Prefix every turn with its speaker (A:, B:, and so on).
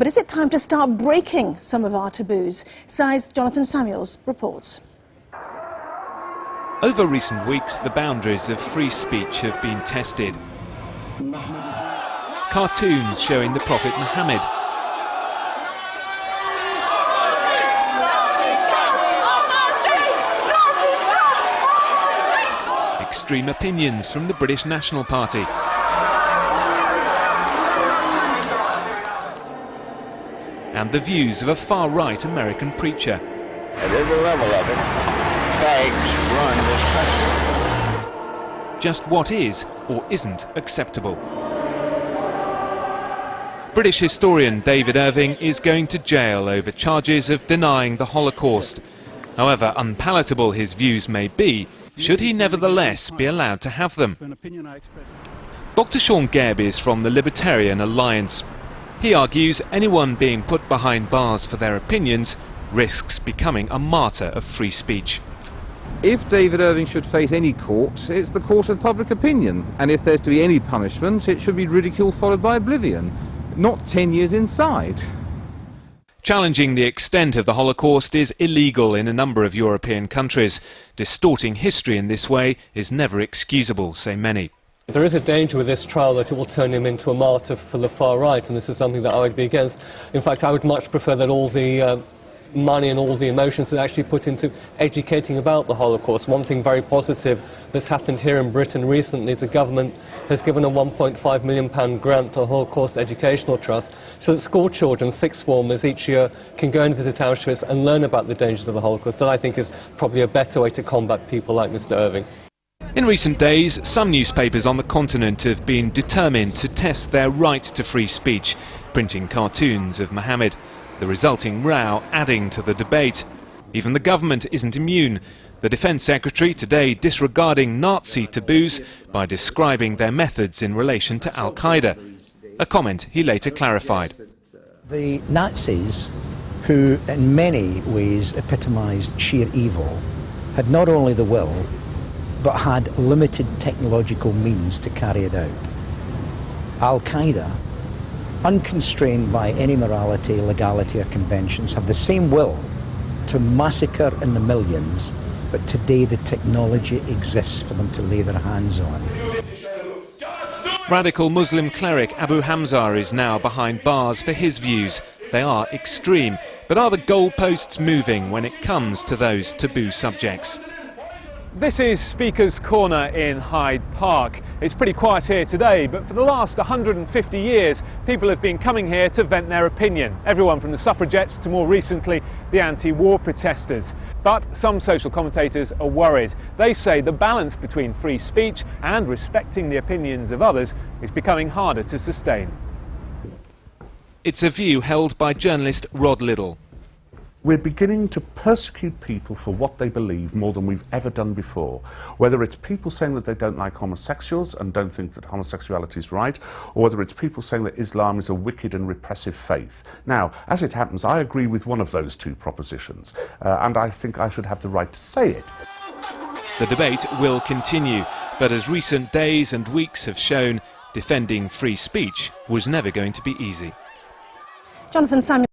A: But is it time to start breaking some of our taboos? Sai's Jonathan Samuels reports.
B: Over recent weeks, the boundaries of free speech have been tested. Cartoons showing the Prophet Muhammad. Extreme opinions from the British National Party. And the views of a far-right American preacher.
C: At every level of it, fags run this country.
B: Just what is or isn't acceptable. British historian David Irving is going to jail over charges of denying the Holocaust. However unpalatable his views may be, should he nevertheless be allowed to have them? Dr. Sean Gabb is from the Libertarian Alliance. He argues anyone being put behind bars for their opinions risks becoming a martyr of free speech.
D: If David Irving should face any court, it's the court of public opinion. And if there's to be any punishment, it should be ridicule followed by oblivion, not 10 years inside.
B: Challenging the extent of the Holocaust is illegal in a number of European countries. Distorting history in this way is never excusable, say many.
E: There is a danger with this trial that it will turn him into a martyr for the far right, and this is something that I would be against. In fact, I would much prefer that all the money and all the emotions are actually put into educating about the Holocaust. One thing very positive that's happened here in Britain recently is the government has given a £1.5 million grant to the Holocaust Educational Trust so that school children, sixth formers each year, can go and visit Auschwitz and learn about the dangers of the Holocaust. That I think is probably a better way to combat people like Mr. Irving.
B: In recent days, some newspapers on the continent have been determined to test their right to free speech, printing cartoons of Muhammad. The resulting row adding to the debate. Even the government isn't immune. The Defence Secretary today disregarding Nazi taboos by describing their methods in relation to Al-Qaeda. A comment he later clarified.
F: The Nazis, who in many ways epitomised sheer evil, had not only the will, but had limited technological means to carry it out. Al-Qaeda, unconstrained by any morality, legality or conventions, have the same will to massacre in the millions, but today the technology exists for them to lay their hands on.
B: Radical Muslim cleric Abu Hamza is now behind bars for his views. They are extreme, but are the goalposts moving when it comes to those taboo subjects? This is Speaker's Corner in Hyde Park. It's pretty quiet here today, but for the last 150 years, people have been coming here to vent their opinion. Everyone from the suffragettes to more recently, the anti-war protesters. But some social commentators are worried. They say the balance between free speech and respecting the opinions of others is becoming harder to sustain. It's a view held by journalist Rod Liddle.
G: We're beginning to persecute people for what they believe more than we've ever done before. Whether it's people saying that they don't like homosexuals and don't think that homosexuality is right, or whether it's people saying that Islam is a wicked and repressive faith. Now, as it happens, I agree with one of those two propositions, and I think I should have the right to say it.
B: The debate will continue, but as recent days and weeks have shown, defending free speech was never going to be easy.
A: Jonathan Samuels.